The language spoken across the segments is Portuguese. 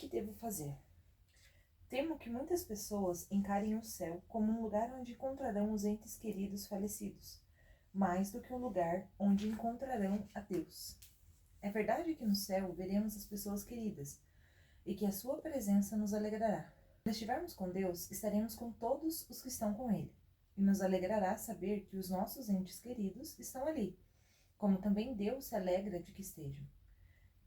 devo fazer? Temo que muitas pessoas encarem o céu como um lugar onde encontrarão os entes queridos falecidos, mais do que um lugar onde encontrarão a Deus. É verdade que no céu veremos as pessoas queridas e que a sua presença nos alegrará. Quando estivermos com Deus, estaremos com todos os que estão com Ele, e nos alegrará saber que os nossos entes queridos estão ali, como também Deus se alegra de que estejam.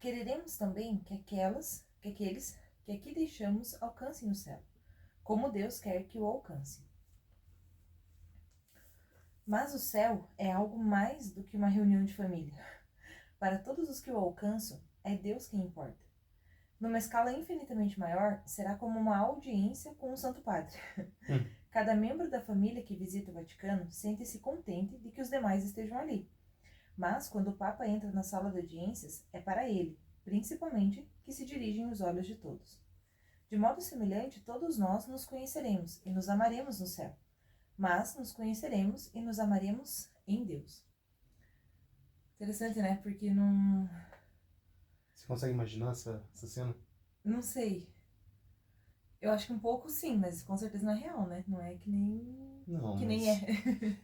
Quereremos também que aqueles que aqui deixamos alcancem o céu, como Deus quer que o alcance. Mas o céu é algo mais do que uma reunião de família. Para todos os que o alcançam, é Deus quem importa. Numa escala infinitamente maior, será como uma audiência com o Santo Padre. Cada membro da família que visita o Vaticano sente-se contente de que os demais estejam ali. Mas, quando o Papa entra na sala de audiências, é para ele, principalmente, que se dirigem os olhos de todos. De modo semelhante, todos nós nos conheceremos e nos amaremos no céu, mas nos conheceremos e nos amaremos em Deus. Interessante, né? Porque não... Você consegue imaginar essa cena? Não sei. Eu acho que um pouco sim, mas com certeza não é real, né? Não é que nem... Não, que mas... nem é.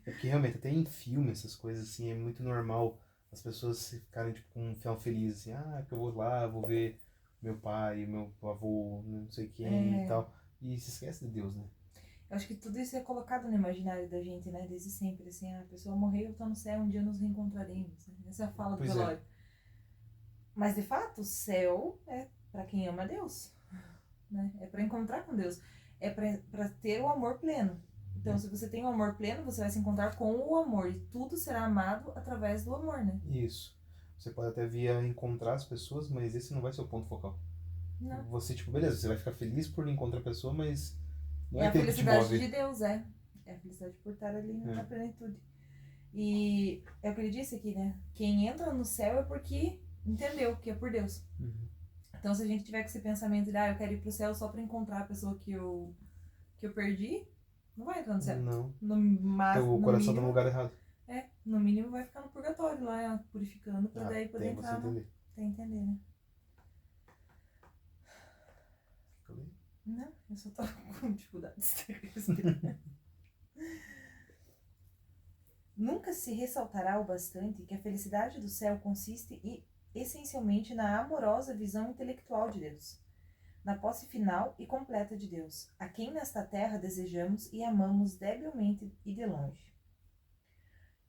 É porque realmente, até em filme, essas coisas assim, é muito normal as pessoas ficarem tipo, com um final feliz, assim, que eu vou lá, vou ver meu pai, meu avô, não sei quem e tal. E se esquece de Deus, né? Eu acho que tudo isso é colocado no imaginário da gente, né? Desde sempre, assim, a pessoa morreu, tá no céu, um dia nos reencontraremos. Né? Essa é a fala do Pois é. velório. Mas, de fato, o céu é para quem ama Deus. Né? É para encontrar com Deus. É para ter o amor pleno. Então, se você tem o amor pleno, você vai se encontrar com o amor. E tudo será amado através do amor, né? Isso. Você pode até vir a encontrar as pessoas, mas esse não vai ser o ponto focal. Não. Você, tipo, beleza, você vai ficar feliz por encontrar a pessoa, mas não É é a aquele que te felicidade move. de Deus, é. É a felicidade por estar ali na plenitude. E é o que ele disse aqui, né? Quem entra no céu é porque entendeu que é por Deus. Então, se a gente tiver com esse pensamento de, eu quero ir pro céu só pra encontrar a pessoa que eu perdi, não vai entrar no céu. Não. Mas, Teu coração tá no lugar errado. No mínimo vai ficar no purgatório lá, purificando, pra daí poder entrar no... Tem que entender, né? Não, eu só tô com dificuldades de respirar. Nunca se ressaltará o bastante que a felicidade do céu consiste essencialmente na amorosa visão intelectual de Deus, na posse final e completa de Deus, a quem nesta terra desejamos e amamos debilmente e de longe.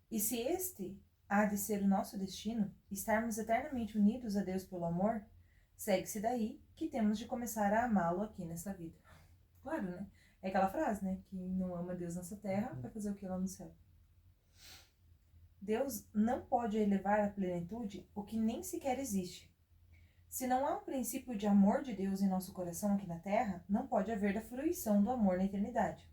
E se este há de ser o nosso destino, estarmos eternamente unidos a Deus pelo amor, segue-se daí que temos de começar a amá-lo aqui nesta vida. Claro, né? É aquela frase, né? Quem não ama Deus nessa terra vai fazer o que lá no céu? Deus não pode elevar à plenitude o que nem sequer existe. Se não há um princípio de amor de Deus em nosso coração aqui na terra, não pode haver a fruição do amor na eternidade.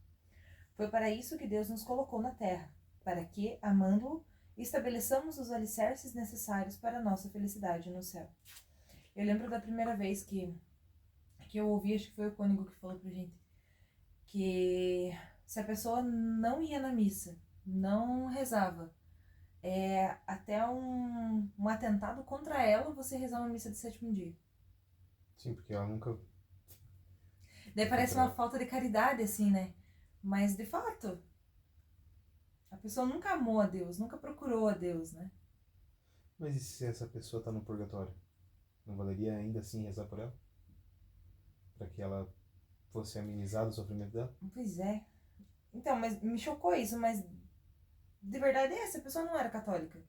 Foi para isso que Deus nos colocou na terra, para que, amando-o, estabeleçamos os alicerces necessários para a nossa felicidade no céu. Eu lembro da primeira vez que eu ouvi, acho que foi o cônego que falou pra gente, que se a pessoa não ia na missa, não rezava, até um atentado contra ela, você rezar uma missa de sétimo dia. Sim, porque ela nunca... Daí parece uma falta de caridade, assim, né? Mas, de fato, a pessoa nunca amou a Deus, nunca procurou a Deus, né? Mas e se essa pessoa tá no purgatório? Não valeria ainda assim rezar por ela? Pra que ela fosse amenizado o sofrimento dela? Pois é. Então, mas me chocou isso, mas de verdade essa pessoa não era católica.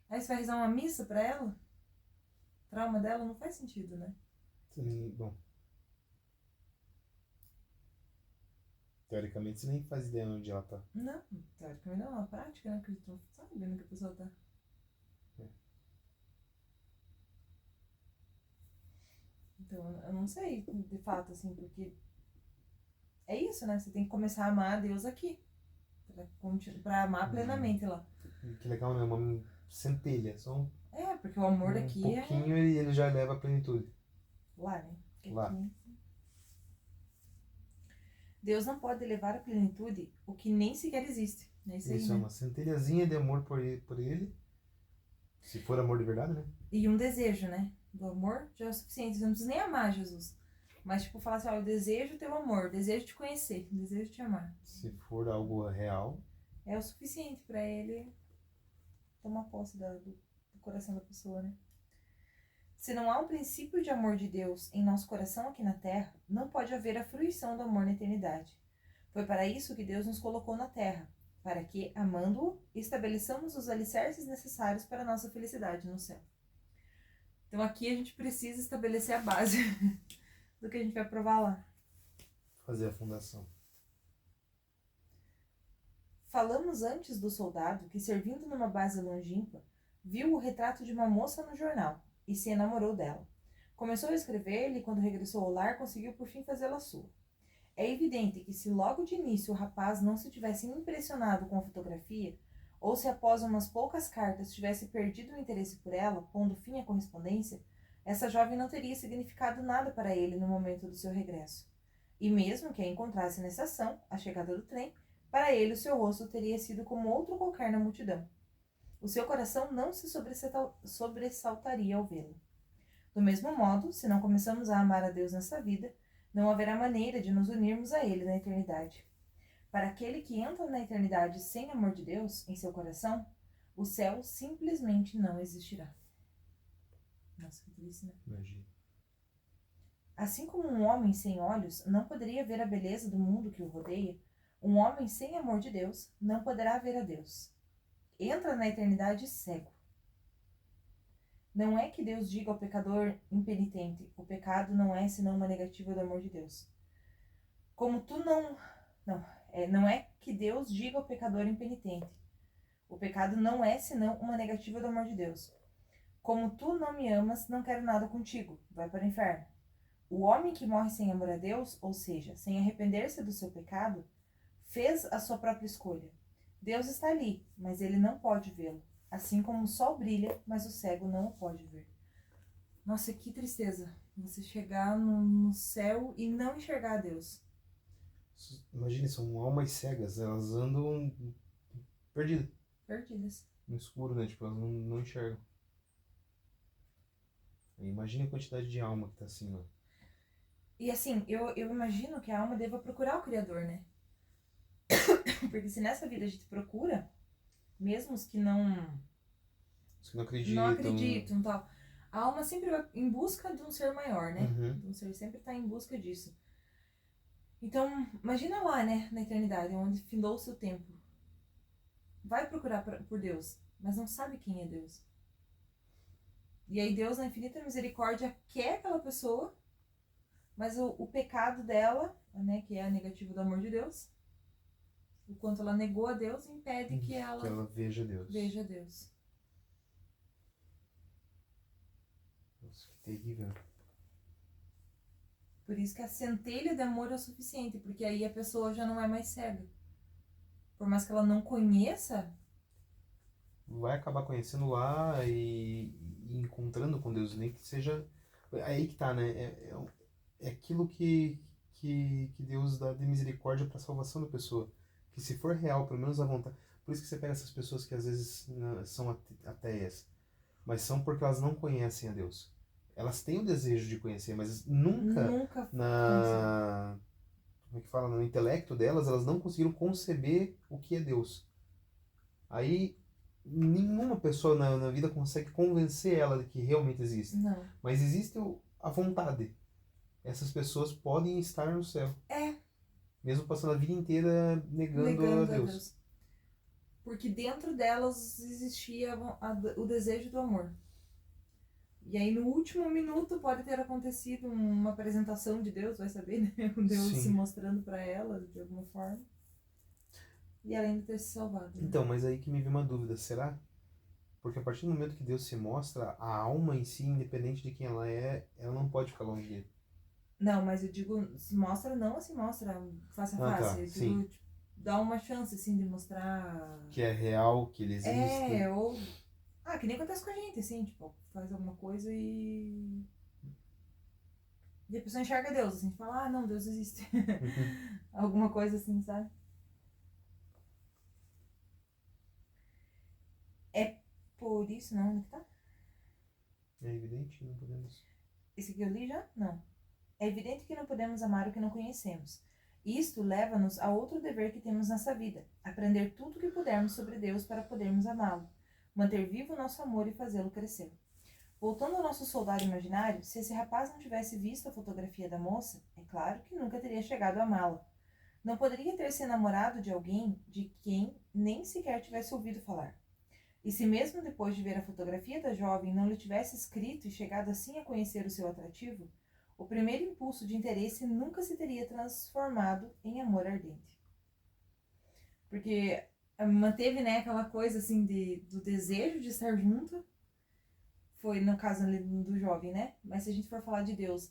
Aí você vai rezar uma missa pra ela? O trauma dela não faz sentido, né? Sim, bom. Teoricamente você nem faz ideia onde ela tá. Não, teoricamente não, na prática, né? Porque a gente não sabe onde que a pessoa tá. Então, eu não sei, de fato, assim, porque é isso, né? Você tem que começar a amar a Deus aqui. Pra amar plenamente lá. Que legal, né? Uma centelha, só um... Porque o amor daqui pouquinho e ele já leva a plenitude. lá, né? Lá. Aqui... Deus não pode levar à plenitude o que nem sequer existe. É isso aí, Isso, né? é uma centelhazinha de amor por ele. Se for amor de verdade, né? E um desejo, né? do amor já é o suficiente. Você não precisa nem amar Jesus. Mas, tipo, falar assim, ó, eu desejo teu amor, desejo te conhecer, desejo te amar. Se for algo real. É o suficiente pra ele tomar posse do coração da pessoa, né? Se não há um princípio de amor de Deus em nosso coração aqui na Terra, não pode haver a fruição do amor na eternidade. Foi para isso que Deus nos colocou na Terra, para que, amando-o, estabeleçamos os alicerces necessários para a nossa felicidade no céu. Então aqui a gente precisa estabelecer a base do que a gente vai provar lá. Fazer a fundação. Falamos antes do soldado que, servindo numa base longínqua, viu o retrato de uma moça no jornal e se enamorou dela. Começou a escrever-lhe e, quando regressou ao lar, conseguiu por fim fazê-la sua. É evidente que, se logo de início o rapaz não se tivesse impressionado com a fotografia, ou se após umas poucas cartas tivesse perdido o interesse por ela, pondo fim à correspondência, essa jovem não teria significado nada para ele no momento do seu regresso. E mesmo que a encontrasse na estação, à chegada do trem, para ele o seu rosto teria sido como outro qualquer na multidão. O seu coração não se sobressaltaria ao vê-lo. Do mesmo modo, se não começamos a amar a Deus nessa vida, não haverá maneira de nos unirmos a Ele na eternidade. Para aquele que entra na eternidade sem amor de Deus em seu coração, o céu simplesmente não existirá. Nossa, que triste, né? Imagina. Assim como um homem sem olhos não poderia ver a beleza do mundo que o rodeia, um homem sem amor de Deus não poderá ver a Deus. Entra na eternidade cego. Não é que Deus diga ao pecador impenitente, o pecado não é senão uma negativa do amor de Deus. Como tu não... Não é que Deus diga ao pecador impenitente, o pecado não é senão uma negativa do amor de Deus. Como tu não me amas, não quero nada contigo, vai para o inferno. O homem que morre sem amor a Deus, ou seja, sem arrepender-se do seu pecado, fez a sua própria escolha. Deus está ali, mas ele não pode vê-lo. Assim como o sol brilha, mas o cego não o pode ver. Nossa, que tristeza. Você chegar no céu e não enxergar a Deus. Imagine, são almas cegas, elas andam perdidas. Perdidas. No escuro, né? Tipo, elas não enxergam. Imagine a quantidade de alma que tá assim, ó. E assim, eu imagino que a alma deva procurar o Criador, né? Porque se nessa vida a gente procura, mesmo os que não acreditam e tal, a alma sempre vai em busca de um ser maior, né? Uhum. Um ser sempre está em busca disso. Então, imagina lá, né, na eternidade, onde findou o seu tempo. Vai procurar por Deus, mas não sabe quem é Deus. E aí Deus, na infinita misericórdia, quer aquela pessoa, mas o pecado dela, né, que é a negativa do amor de Deus, o quanto ela negou a Deus, impede que ela veja Deus. Veja Deus. Nossa, que terrível. Por isso que a centelha de amor é o suficiente, porque aí a pessoa já não é mais cega. Por mais que ela não conheça, vai acabar conhecendo lá e encontrando com Deus, nem que seja... Aí que tá, né? É aquilo que Deus dá de misericórdia para a salvação da pessoa. Que se for real, pelo menos a vontade... Por isso que você pega essas pessoas que às vezes são ateias, mas são porque elas não conhecem a Deus. Elas têm o desejo de conhecer, mas nunca como é que fala? No intelecto delas, elas não conseguiram conceber o que é Deus. Aí nenhuma pessoa na vida consegue convencer ela de que realmente existe. não. Mas existe a vontade. Essas pessoas podem estar no céu. É. Mesmo passando a vida inteira negando a Deus. Porque dentro delas existia o desejo do amor. E aí no último minuto pode ter acontecido uma apresentação de Deus, vai saber, né? Deus Sim. se mostrando para elas de alguma forma. E ela ainda ter se salvado. Né? Então, mas aí que me veio uma dúvida, será? Porque a partir do momento que Deus se mostra, a alma em si, independente de quem ela é, ela não pode ficar longe dele. Não, mas eu digo, se mostra não assim, mostra face a face. Tá, eu sim. digo, tipo, dá uma chance, assim, de mostrar... Que é real, que ele existe. ou... que nem acontece com a gente, assim, tipo, faz alguma coisa e a pessoa enxerga Deus, assim, fala, não, Deus existe. Uhum. Alguma coisa assim, sabe? É por isso, não, onde que tá? É evidente que não podemos. Esse aqui eu li já? Não. É evidente que não podemos amar o que não conhecemos. Isto leva-nos a outro dever que temos nessa vida: aprender tudo o que pudermos sobre Deus para podermos amá-lo, manter vivo o nosso amor e fazê-lo crescer. Voltando ao nosso soldado imaginário, se esse rapaz não tivesse visto a fotografia da moça, é claro que nunca teria chegado a amá-la. Não poderia ter se namorado de alguém de quem nem sequer tivesse ouvido falar. E se mesmo depois de ver a fotografia da jovem não lhe tivesse escrito e chegado assim a conhecer o seu atrativo, o primeiro impulso de interesse nunca se teria transformado em amor ardente. Porque manteve, né, aquela coisa assim do desejo de estar junto, foi no caso ali do jovem, né? Mas se a gente for falar de Deus,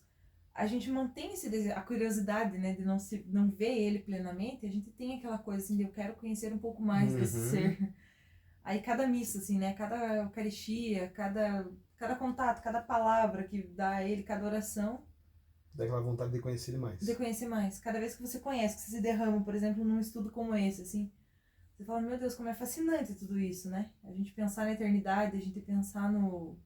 a gente mantém esse desejo, a curiosidade, né, de não ver ele plenamente, a gente tem aquela coisa assim de eu quero conhecer um pouco mais desse ser. Aí cada missa, assim, né, cada eucaristia, cada contato, cada palavra que dá a ele, cada oração, Dá aquela vontade de conhecer ele mais. de conhecer mais. Cada vez que você conhece, que você se derrama, por exemplo, num estudo como esse, assim, você fala, meu Deus, como é fascinante tudo isso, né? A gente pensar na eternidade, a gente pensar no...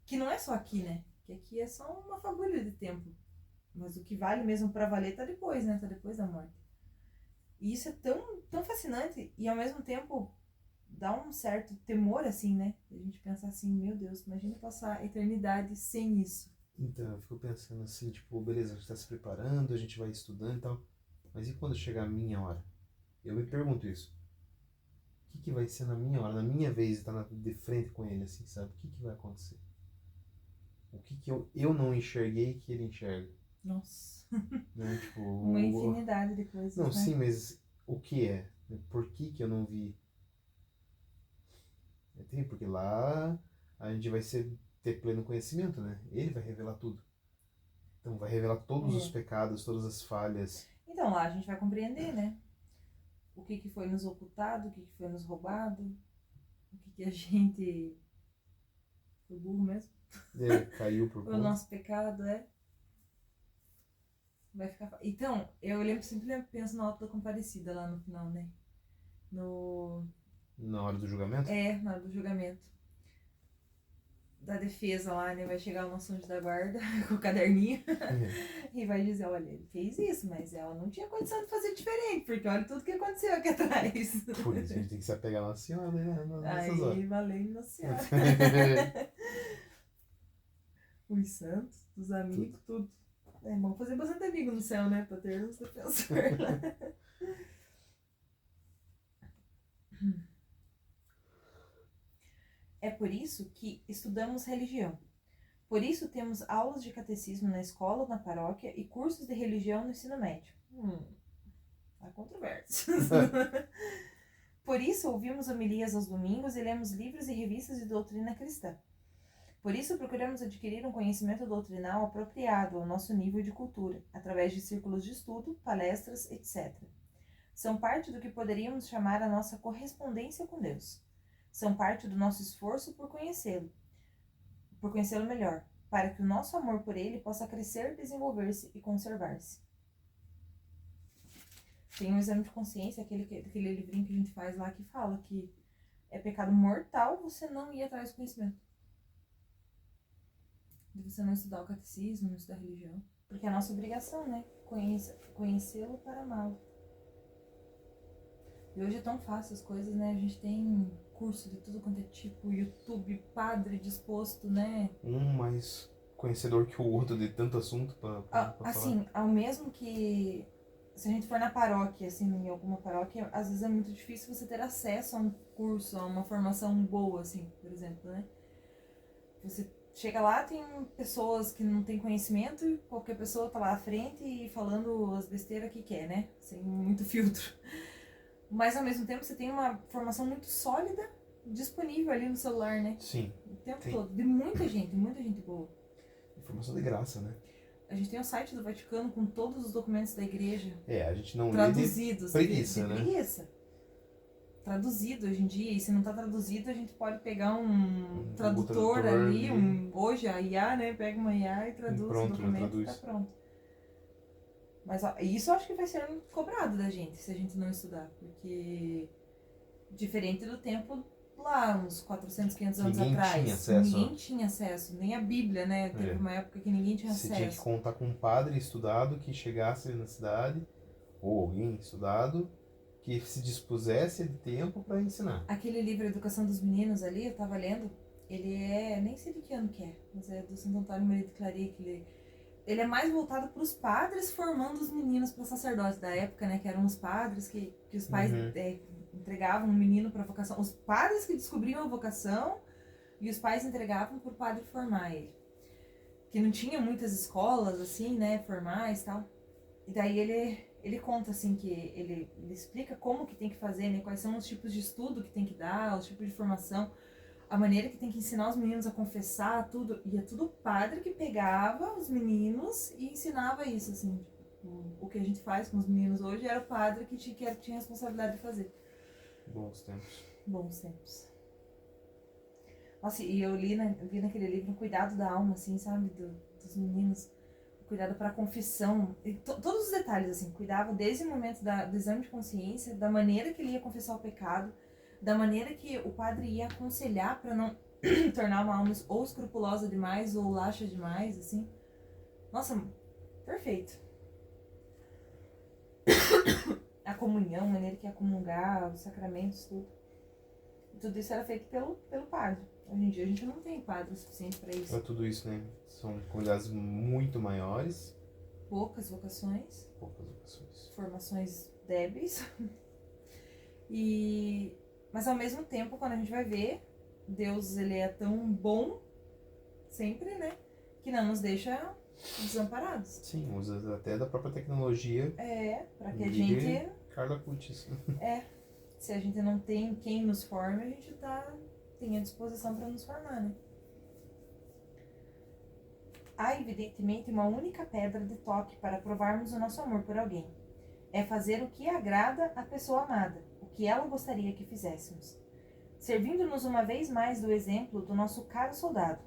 Que não é só aqui, né? Que aqui é só uma fagulha de tempo. Mas o que vale mesmo pra valer tá depois, né? Tá depois da morte. E isso é tão fascinante e ao mesmo tempo dá um certo temor, assim, né? A gente pensar assim, meu Deus, imagina passar a eternidade sem isso. Então, eu fico pensando assim, tipo, beleza, a gente tá se preparando, a gente vai estudando e tal, mas e quando chegar a minha hora? Eu me pergunto isso. O que vai ser na minha hora, na minha vez, estar de frente com ele, assim, sabe? O que vai acontecer? O que eu não enxerguei que ele enxerga? Nossa. Né? Tipo, Uma infinidade de coisas, não, né? sim, mas o que é? Por que eu não vi? Entende? Porque lá a gente vai ter pleno conhecimento, né? Ele vai revelar tudo. Então vai revelar todos os pecados, todas as falhas. Então lá a gente vai compreender, né? O que foi nos ocultado, o que foi nos roubado, o que a gente... Foi burro mesmo? Caiu por Foi o conta. nosso pecado, Vai ficar... Então, eu lembro, sempre penso na Auto da Comparecida lá no final, né? Na hora do julgamento? Na hora do julgamento. Da defesa lá, né? Vai chegar o nosso anjo da guarda com o caderninho e vai dizer, olha, ele fez isso, mas ela não tinha condição de fazer diferente, porque olha tudo que aconteceu aqui atrás. Por isso a gente tem que se apegar na senhora, né? Nessas horas. Aí, valendo Nossa Senhora. Os santos, os amigos, tudo. Vamos fazer bastante amigo no céu, né? Pra ter uns defensores lá. É por isso que estudamos religião. Por isso temos aulas de catecismo na escola ou na paróquia e cursos de religião no ensino médio. Há controvérsias. Por isso ouvimos homilias aos domingos e lemos livros e revistas de doutrina cristã. Por isso procuramos adquirir um conhecimento doutrinal apropriado ao nosso nível de cultura, através de círculos de estudo, palestras, etc. São parte do que poderíamos chamar a nossa correspondência com Deus. São parte do nosso esforço por conhecê-lo melhor, para que o nosso amor por ele possa crescer, desenvolver-se e conservar-se. Tem um exame de consciência, aquele livrinho que a gente faz lá, que fala que é pecado mortal você não ir atrás do conhecimento. De você não estudar o catecismo, não estudar a religião. Porque é a nossa obrigação, né? Conhecê-lo para amá-lo. E hoje é tão fácil as coisas, né? A gente tem curso de tudo quanto é tipo, YouTube, padre disposto, né? Um mais conhecedor que o outro de tanto assunto pra assim, falar. ao mesmo que... Se a gente for na paróquia, assim, em alguma paróquia, às vezes é muito difícil você ter acesso a um curso, a uma formação boa, assim, por exemplo, né? Você chega lá, tem pessoas que não têm conhecimento e qualquer pessoa tá lá à frente e falando as besteiras que quer, né? Sem muito filtro. Mas ao mesmo tempo você tem uma formação muito sólida disponível ali no celular, né? Sim. O tempo todo. De muita gente boa. Informação de graça, né? A gente tem o site do Vaticano com todos os documentos da igreja. A gente não traduzidos. Lê de preguiça, de preguiça. Traduzido hoje em dia. E se não tá traduzido, a gente pode pegar um tradutor ali. Hoje a IA, né? Pega uma IA e traduz o documento e tá pronto. Mas ó, isso eu acho que vai ser cobrado da gente, se a gente não estudar. Porque diferente do tempo lá uns 400, 500 anos Ninguém atrás. tinha acesso. Ninguém tinha acesso, nem a Bíblia, né? Teve uma época que ninguém tinha Você acesso. tinha que contar com um padre estudado que chegasse na cidade, ou alguém estudado, que se dispusesse de tempo para ensinar. Aquele livro Educação dos Meninos ali, eu tava lendo, ele é, nem sei de que ano que é, mas é do Santo Antônio Maria de Claret, que ele é mais voltado para os padres formando os meninos para sacerdotes da época, né? Que eram os padres que os pais entregavam o menino para vocação. Os padres que descobriam a vocação e os pais entregavam para o padre formar ele. Que não tinha muitas escolas, assim, né? Formais e tal. E daí ele conta, assim, que ele explica como que tem que fazer, né? Quais são os tipos de estudo que tem que dar, os tipos de formação. A maneira que tem que ensinar os meninos a confessar, tudo. E é tudo o padre que pegava os meninos e ensinava isso, assim. O que a gente faz com os meninos hoje era o padre que tinha a responsabilidade de fazer. Bons tempos. Bons tempos. Nossa, e eu vi naquele livro o cuidado da alma, assim, sabe? Dos meninos. O cuidado para a confissão. E todos os detalhes, assim. Cuidava desde o momento do exame de consciência, da maneira que ele ia confessar o pecado, da maneira que o padre ia aconselhar para não tornar uma alma ou escrupulosa demais ou laxa demais, assim. Nossa, perfeito. A comunhão, a maneira que ia comungar, os sacramentos, tudo. E tudo isso era feito pelo padre. Hoje em dia a gente não tem padre o suficiente para isso. Para tudo isso, né? São comunidades muito maiores. Poucas vocações. Poucas vocações. Formações débeis. Mas ao mesmo tempo, quando a gente vai ver, Deus, ele é tão bom, sempre, né? Que não nos deixa desamparados. Sim, usa até da própria tecnologia. Pra que a gente... Carla Putis. Se a gente não tem quem nos forme, a gente tem a disposição para nos formar, né? Há, evidentemente, uma única pedra de toque para provarmos o nosso amor por alguém. É fazer o que agrada à pessoa amada, o que ela gostaria que fizéssemos. Servindo-nos uma vez mais do exemplo do nosso caro soldado.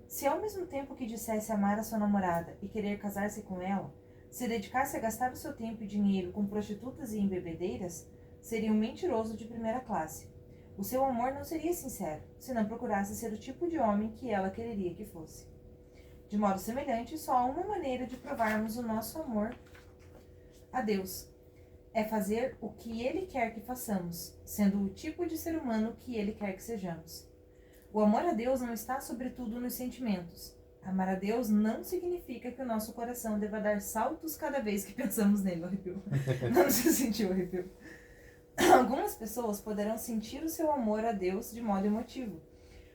Se ao mesmo tempo que dissesse amar a sua namorada e querer casar-se com ela, se dedicasse a gastar o seu tempo e dinheiro com prostitutas e embebedeiras, seria um mentiroso de primeira classe. O seu amor não seria sincero, se não procurasse ser o tipo de homem que ela quereria que fosse. De modo semelhante, só há uma maneira de provarmos o nosso amor a Deus. É fazer o que Ele quer que façamos, sendo o tipo de ser humano que Ele quer que sejamos. O amor a Deus não está sobretudo nos sentimentos. Amar a Deus não significa que o nosso coração deva dar saltos cada vez que pensamos nele. Arrepio. Não se sentiu arrepio. Algumas pessoas poderão sentir o seu amor a Deus de modo emotivo,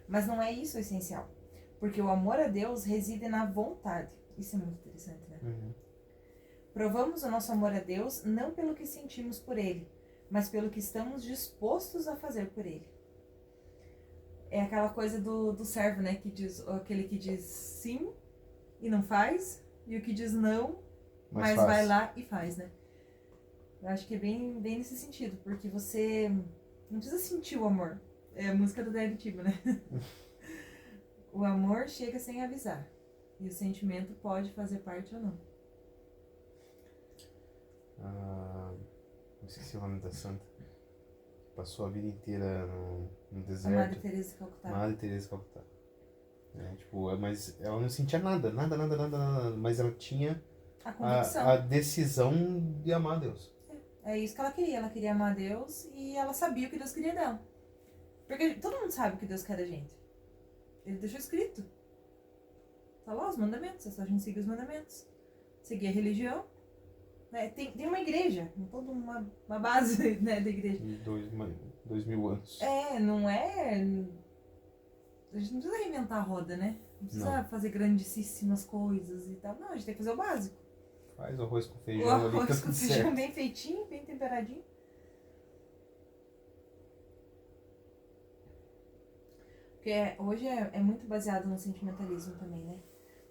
mas não é isso o essencial, porque o amor a Deus reside na vontade. Isso é muito interessante, né? Provamos o nosso amor a Deus não pelo que sentimos por Ele, mas pelo que estamos dispostos a fazer por Ele. É aquela coisa do servo, né? Aquele que diz sim e não faz, e o que diz não, mas vai lá e faz, né? Eu acho que é bem nesse sentido, porque você não precisa sentir o amor. É a música do Daddy Tibo, né? O amor chega sem avisar, e o sentimento pode fazer parte ou não. Não esqueci o nome da santa. Passou a vida inteira no deserto. A Madre Teresa de Calcutá. Madre Teresa de Calcutá. Mas ela não sentia nada, mas ela tinha a convicção. A decisão de amar a Deus. É isso que ela queria amar a Deus e ela sabia o que Deus queria dela. Porque todo mundo sabe o que Deus quer da gente. Ele deixou escrito. Tá lá os mandamentos, é só a gente seguir os mandamentos. Seguir a religião. Tem uma igreja, toda uma base, né, da igreja. De 2000 anos. Não é... A gente não precisa reinventar a roda, né? Não precisa fazer grandíssimas coisas e tal. Não, a gente tem que fazer o básico. Faz o arroz com feijão o ali. Arroz com feijão bem feitinho, bem temperadinho. Porque hoje é muito baseado no sentimentalismo também, né?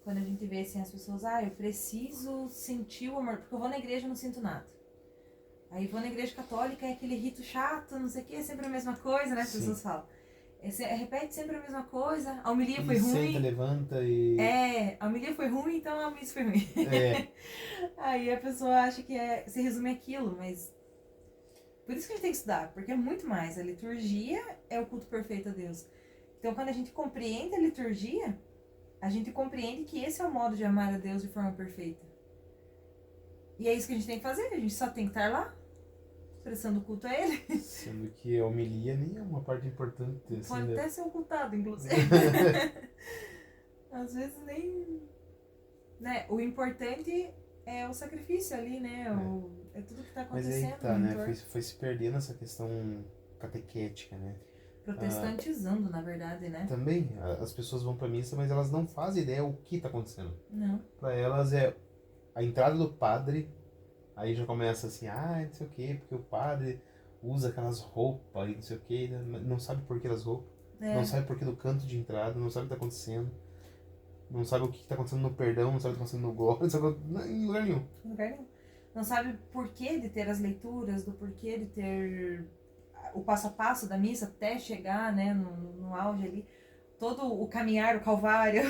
Quando a gente vê assim as pessoas, eu preciso sentir o amor, porque eu vou na igreja e não sinto nada. Aí vou na igreja católica, é aquele rito chato, não sei o que, é sempre a mesma coisa, né? As pessoas falam. Repete sempre a mesma coisa, a homilia foi ruim. Senta, levanta e... a homilia foi ruim, então a missa foi ruim. Aí a pessoa acha que se resume aquilo, mas Por isso que a gente tem que estudar, porque é muito mais. A liturgia é o culto perfeito a Deus. Então, quando a gente compreende a liturgia, a gente compreende que esse é o modo de amar a Deus de forma perfeita. E é isso que a gente tem que fazer, a gente só tem que estar lá, prestando culto a Ele. Sendo que a homilia nem é uma parte importante. Assim, Pode até ser ocultado, inclusive. Às vezes nem... Né? O importante é o sacrifício ali, né? É tudo que está Mas acontecendo. aí que tá, né? Foi se perdendo essa questão catequética, né? Protestantizando, na verdade, né? Também, as pessoas vão pra missa, mas elas não fazem ideia o que tá acontecendo. Não. Pra elas é a entrada do padre, aí já começa assim, não sei o quê, porque o padre usa aquelas roupas e não sei o quê, não sabe por que das roupas, não sabe por que do canto de entrada, não sabe o que tá acontecendo, não sabe o que tá acontecendo no perdão, não sabe o que tá acontecendo no glória, não sabe em lugar nenhum. Em lugar nenhum. Não sabe por que de ter as leituras, do porquê de ter o passo a passo da missa até chegar, né, no auge ali. Todo o caminhar, o calvário.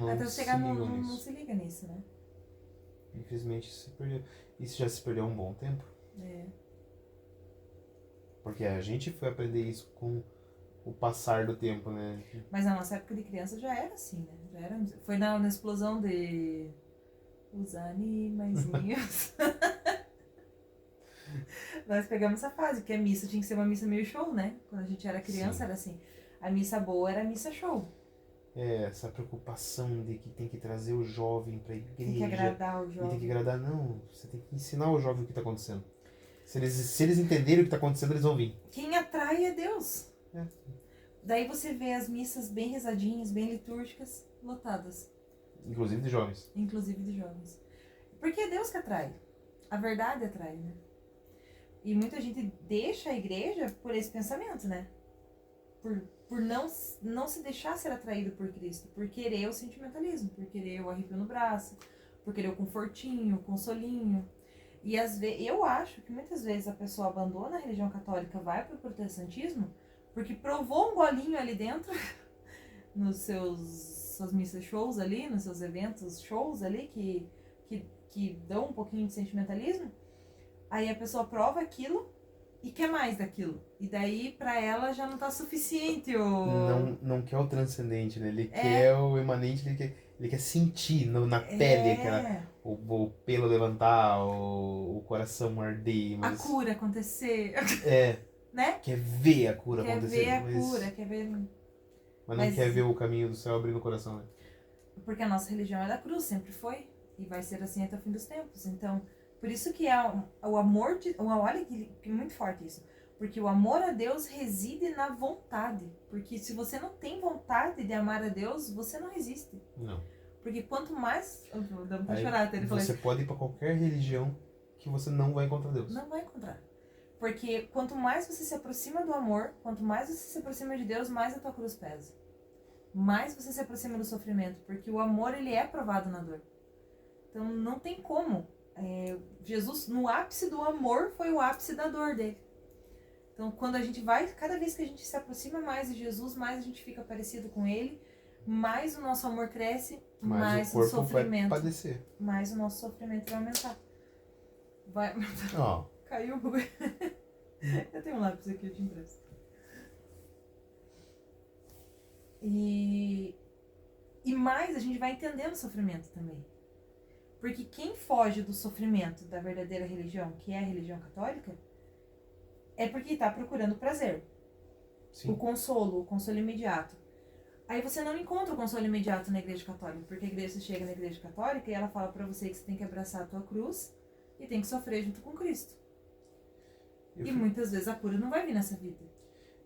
Não até se chegar ligam não nisso. se liga nisso, né? Infelizmente se perdeu. Isso já se perdeu há um bom tempo. É. Porque a gente foi aprender isso com o passar do tempo, né? Mas na nossa época de criança já era assim, né? Já era, foi na explosão de os animaizinhos. Nós pegamos essa fase, que a missa tinha que ser uma missa meio show, né? Quando a gente era criança, Sim. era assim. A missa boa era a missa show. Essa preocupação de que tem que trazer o jovem pra igreja. Tem que agradar o jovem. E tem que agradar, não. Você tem que ensinar o jovem o que tá acontecendo. Se eles entenderem o que tá acontecendo, eles vão vir. Quem atrai é Deus. É. Daí você vê as missas bem rezadinhas, bem litúrgicas, lotadas. Inclusive de jovens. Inclusive de jovens. Porque é Deus que atrai. A verdade atrai, né? E muita gente deixa a igreja por esse pensamento, né? Por não se deixar ser atraído por Cristo. Por querer o sentimentalismo. Por querer o arrepio no braço. Por querer o confortinho, o consolinho. E às vezes, eu acho que muitas vezes a pessoa abandona a religião católica, vai pro protestantismo, porque provou um golinho ali dentro, nos suas missas shows ali, nos seus eventos shows ali, que dão um pouquinho de sentimentalismo. Aí a pessoa prova aquilo e quer mais daquilo. E daí pra ela já não tá suficiente Não quer o transcendente, né? Ele quer o imanente, ele quer sentir na pele o pelo levantar, o coração arder. Mas... a cura acontecer. Né? Quer ver a cura acontecer. Quer ver a cura, quer ver... Mas não quer ver o caminho do céu abrir no coração, né? Porque a nossa religião é da cruz, sempre foi. E vai ser assim até o fim dos tempos. Então, por isso que o amor... olha que é muito forte isso. Porque o amor a Deus reside na vontade. Porque se você não tem vontade de amar a Deus, você não resiste. Não. Porque quanto mais... Dá pra chorar até ele falar isso. Você pode ir pra qualquer religião que você não vai encontrar Deus. Não vai encontrar. Porque quanto mais você se aproxima do amor, quanto mais você se aproxima de Deus, mais a tua cruz pesa. Mais você se aproxima do sofrimento. Porque o amor, ele é provado na dor. Então não tem como. Jesus, no ápice do amor, foi o ápice da dor dele. Então quando a gente vai, cada vez que a gente se aproxima mais de Jesus, mais a gente fica parecido com ele, mais o nosso amor cresce, mais o sofrimento vai padecer. Mais o nosso sofrimento vai aumentar. Vai aumentar. Ó. Caiu o bagulho. Eu tenho um lápis aqui, eu te empresto. E mais a gente vai entendendo o sofrimento também. Porque quem foge do sofrimento da verdadeira religião, que é a religião católica, é porque está procurando prazer. Sim. O consolo imediato. Aí você não encontra o consolo imediato na igreja católica, porque a igreja, você chega na igreja católica e ela fala pra você que você tem que abraçar a tua cruz e tem que sofrer junto com Cristo. Muitas vezes a cura não vai vir nessa vida.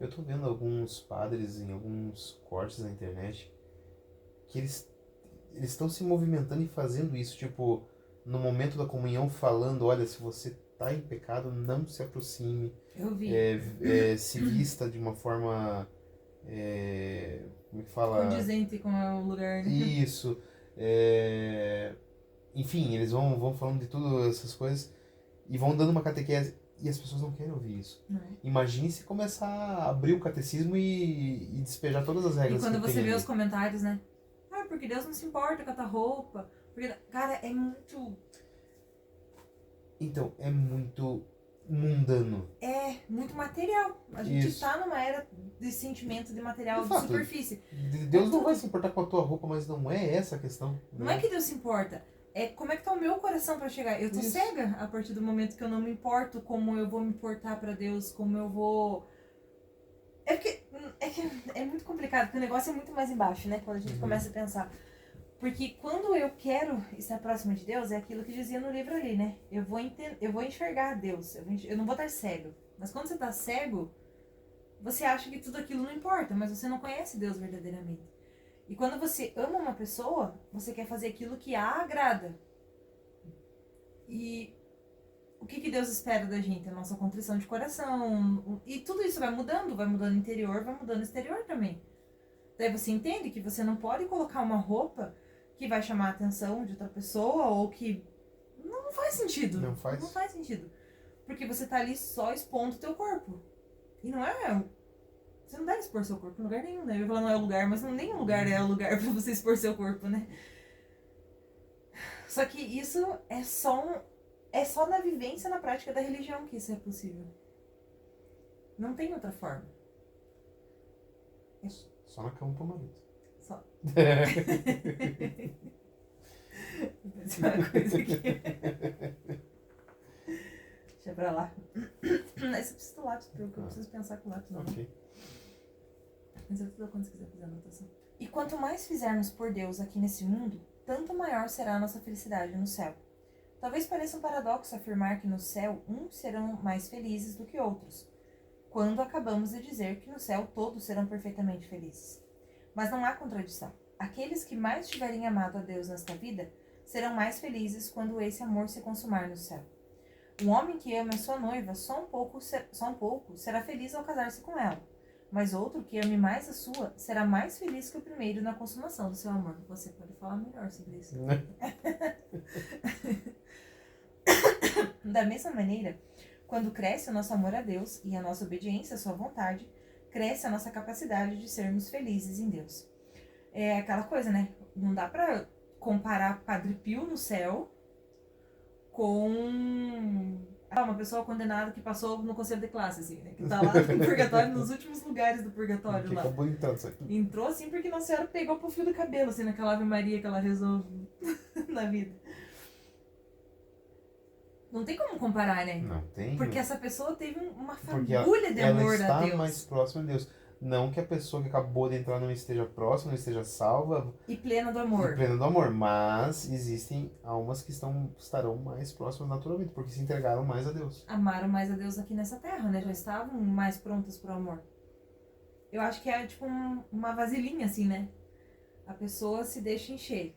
Eu tô vendo alguns padres em alguns cortes na internet que eles estão se movimentando e fazendo isso, tipo, no momento da comunhão falando, olha, se você tá em pecado, não se aproxime. Eu vi. Se vista de uma forma, como é que fala? Condizente com o lugar, né? Isso. Enfim, eles vão falando de tudo essas coisas e vão dando uma catequese. E as pessoas não querem ouvir isso. Não. Imagine se começar a abrir o catecismo e despejar todas as regras. E quando você vê os comentários, né? Porque Deus não se importa com a tua roupa. Porque, cara, é muito... Então, é muito mundano. É muito material. A gente Isso. tá numa era de sentimento de material De de fato, superfície. Deus não vai se importar com a tua roupa, mas não é essa a questão. Não é que Deus se importa. É como é que tá o meu coração pra chegar. Eu tô Isso. cega a partir do momento que eu não me importo como eu vou me importar pra Deus, como eu vou... É que é muito complicado, porque o negócio é muito mais embaixo, né? Quando a gente começa a pensar. Porque quando eu quero estar próximo de Deus, é aquilo que dizia no livro ali, né? Eu vou enxergar Deus, eu não vou estar cego. Mas quando você tá cego, você acha que tudo aquilo não importa, mas você não conhece Deus verdadeiramente. E quando você ama uma pessoa, você quer fazer aquilo que a agrada. E o que Deus espera da gente? A nossa contrição de coração. E tudo isso vai mudando o interior, vai mudando o exterior também. Daí você entende que você não pode colocar uma roupa que vai chamar a atenção de outra pessoa ou que não faz sentido. Não faz? Não faz sentido. Porque você tá ali só expondo o teu corpo. E não é... Você não deve expor seu corpo em lugar nenhum, né? Eu ia falar não é o lugar, mas nenhum lugar é o lugar pra você expor seu corpo, né? Só que isso é só na vivência, na prática da religião que isso é possível. Não tem outra forma. Só na cama pro marido. Só. Essa é uma coisa que... Deixa pra lá. Esse precisa do lápis, porque eu preciso pensar com o lápis, não. Ok. Mas eu te dou quando você quiser fazer a anotação. E quanto mais fizermos por Deus aqui nesse mundo, tanto maior será a nossa felicidade no céu. Talvez pareça um paradoxo afirmar que no céu uns serão mais felizes do que outros, quando acabamos de dizer que no céu todos serão perfeitamente felizes. Mas não há contradição. Aqueles que mais tiverem amado a Deus nesta vida serão mais felizes quando esse amor se consumar no céu. O homem que ama a sua noiva só um pouco será feliz ao casar-se com ela, mas outro que ame mais a sua será mais feliz que o primeiro na consumação do seu amor. Você pode falar melhor sobre isso. Da mesma maneira, quando cresce o nosso amor a Deus e a nossa obediência à sua vontade, cresce a nossa capacidade de sermos felizes em Deus. É aquela coisa, né? Não dá pra comparar Padre Pio no céu com uma pessoa condenada que passou no conselho de classe, assim, né? Que tá lá no purgatório, nos últimos lugares do purgatório lá. Acabou entrando isso aqui. Entrou assim porque Nossa Senhora pegou pro fio do cabelo, assim, naquela Ave Maria que ela rezou na vida. Não tem como comparar, né? Não tem. Porque essa pessoa teve uma Porque fagulha de amor a ela Deus. está mais próxima de Deus. Não que a pessoa que acabou de entrar não esteja próxima, não esteja salva. E plena do amor. E plena do amor. Mas existem almas que estarão mais próximas naturalmente, porque se entregaram mais a Deus. Amaram mais a Deus aqui nessa terra, né? Já estavam mais prontas pro amor. Eu acho que é tipo uma vasilhinha, assim, né? A pessoa se deixa encher.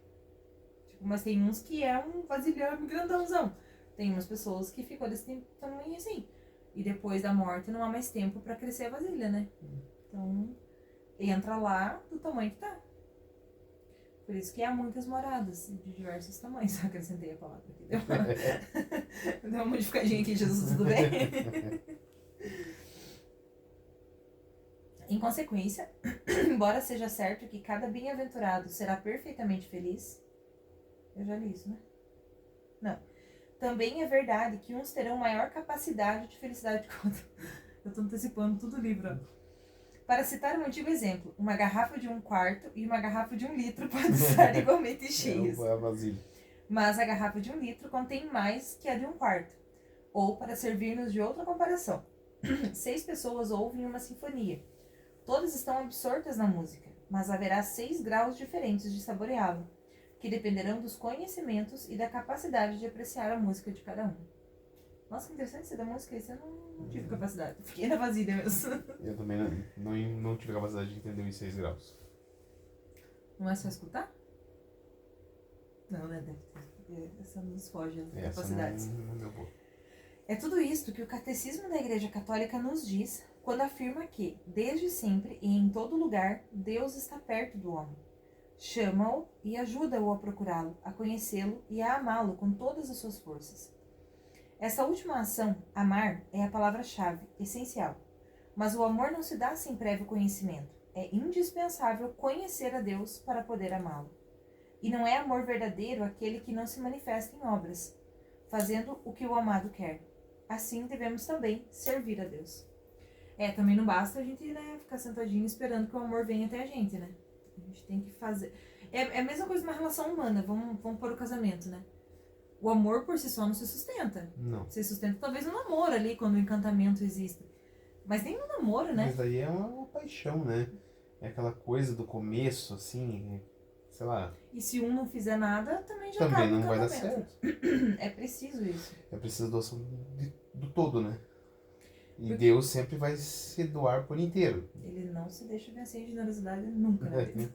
Tipo, mas tem uns que é um vasilhame grandãozão. Tem umas pessoas que ficou desse tamanho assim. E depois da morte não há mais tempo pra crescer a vasilha, né? Então, entra lá do tamanho que tá. Por isso que há muitas moradas de diversos tamanhos. Acrescentei a palavra aqui. Deu uma modificadinha aqui, Jesus, tudo bem? Em consequência, embora seja certo que cada bem-aventurado será perfeitamente feliz... Eu já li isso, né? Não. Também é verdade que uns terão maior capacidade de felicidade de conta. Eu tô antecipando tudo o livro, ó. Para citar um antigo exemplo, uma garrafa de 1 quarto e uma garrafa de 1 litro podem estar igualmente cheias. É a vasilha. Mas a garrafa de 1 litro contém mais que a de 1 quarto. Ou, para servir-nos de outra comparação, 6 pessoas ouvem uma sinfonia. Todas estão absortas na música, mas haverá 6 graus diferentes de saboreá-la, que dependerão dos conhecimentos e da capacidade de apreciar a música de cada um. Nossa, que interessante ser da música, isso eu não tive capacidade. Fiquei na vasilha mesmo. Eu também não tive capacidade de entender os 6 graus. Não é só escutar? Não, né? Deve ter. Essa nos foge as Essa capacidades. não deu boa. É tudo isto que o Catecismo da Igreja Católica nos diz quando afirma que, desde sempre e em todo lugar, Deus está perto do homem. Chama-o e ajuda-o a procurá-lo, a conhecê-lo e a amá-lo com todas as suas forças. Essa última ação, amar, é a palavra-chave, essencial. Mas o amor não se dá sem prévio conhecimento. É indispensável conhecer a Deus para poder amá-lo. E não é amor verdadeiro aquele que não se manifesta em obras, fazendo o que o amado quer. assim devemos também servir a Deus. Também não basta a gente, né, ficar sentadinho esperando que o amor venha até a gente, né? A gente tem que fazer... É a mesma coisa numa relação humana, vamos pôr o casamento, né? O amor por si só não se sustenta. Não. Se sustenta talvez no namoro ali, quando o encantamento existe. Mas nem no namoro, né? Mas daí é uma paixão, né? É aquela coisa do começo, assim, sei lá. E se um não fizer nada, também já Também acaba o não vai dar encantamento. certo. É preciso isso. É preciso doação do todo, né? E Deus sempre vai se doar por inteiro. Ele não se deixa vencer em generosidade nunca na vida.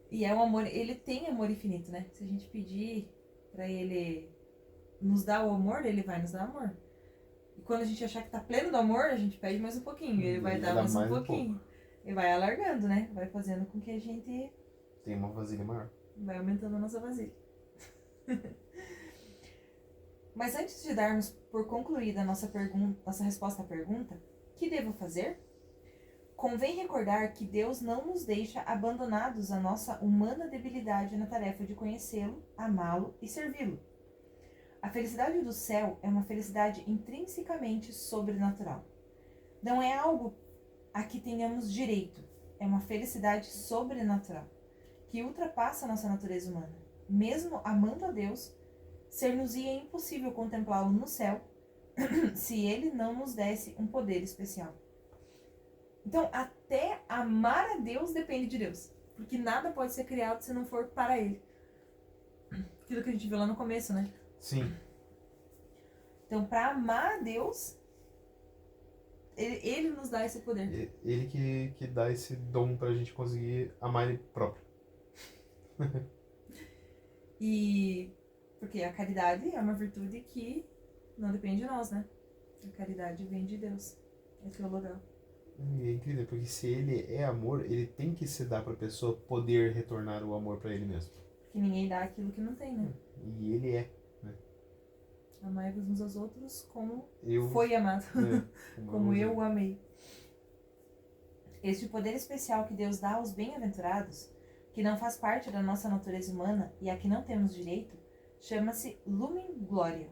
E é um amor, ele tem amor infinito, né? Se a gente pedir pra ele nos dar o amor, ele vai nos dar amor. E quando a gente achar que tá pleno do amor, a gente pede mais um pouquinho. Ele vai dar mais um pouquinho. E vai alargando, né? Vai fazendo com que a gente... tenha uma vasilha maior. Vai aumentando a nossa vasilha. Mas antes de darmos por concluída a nossa resposta à pergunta, que devo fazer? Convém recordar que Deus não nos deixa abandonados à nossa humana debilidade na tarefa de conhecê-lo, amá-lo e servi-lo. A felicidade do céu é uma felicidade intrinsecamente sobrenatural. Não é algo a que tenhamos direito, é uma felicidade sobrenatural, que ultrapassa a nossa natureza humana. Mesmo amando a Deus, ser-nos-ia impossível contemplá-lo no céu se ele não nos desse um poder especial. Então, até amar a Deus depende de Deus. Porque nada pode ser criado se não for para Ele. Aquilo que a gente viu lá no começo, né? Sim. Então, para amar a Deus, ele nos dá esse poder. Ele que dá esse dom pra gente conseguir amar Ele próprio. E... porque a caridade é uma virtude que não depende de nós, né? A caridade vem de Deus. Esse é o legal. E é incrível, porque se ele é amor, ele tem que se dar pra pessoa poder retornar o amor pra ele mesmo. Porque ninguém dá aquilo que não tem, né? E ele é, né? Amai-vos uns aos outros como Eu, foi amado. Como eu o amo. amei. Este poder especial que Deus dá aos bem-aventurados, que não faz parte da nossa natureza humana e a que não temos direito, chama-se Lumen Gloria.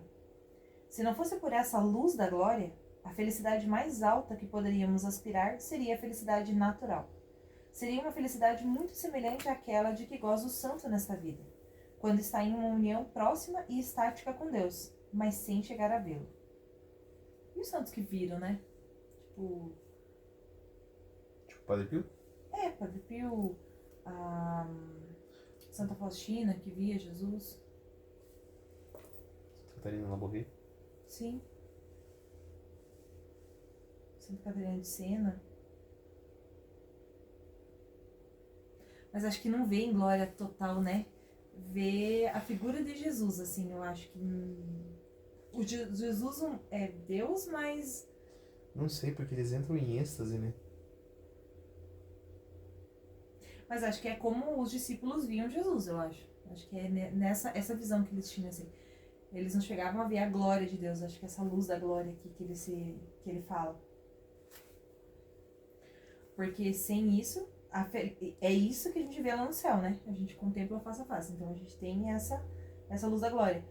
Se não fosse por essa luz da glória, a felicidade mais alta que poderíamos aspirar seria a felicidade natural. Seria uma felicidade muito semelhante àquela de que goza o santo nesta vida, quando está em uma união próxima e estática com Deus, mas sem chegar a vê-lo. E os santos que viram, né? Tipo Padre Pio? Padre Pio, Santa Faustina, que via Jesus. Santa Catarina Labouré. Sim. Santa Catarina de Sena. Mas acho que não vê em glória total, né? Vê a figura de Jesus, assim, eu acho que... O Jesus é Deus, mas... Não sei, porque eles entram em êxtase, né? Mas acho que é como os discípulos viam Jesus, eu acho. Acho que é essa visão que eles tinham, assim. Eles não chegavam a ver a glória de Deus. Acho que essa luz da glória aqui que ele fala. Porque sem isso, é isso que a gente vê lá no céu, né? A gente contempla face a face. Então a gente tem essa luz da glória.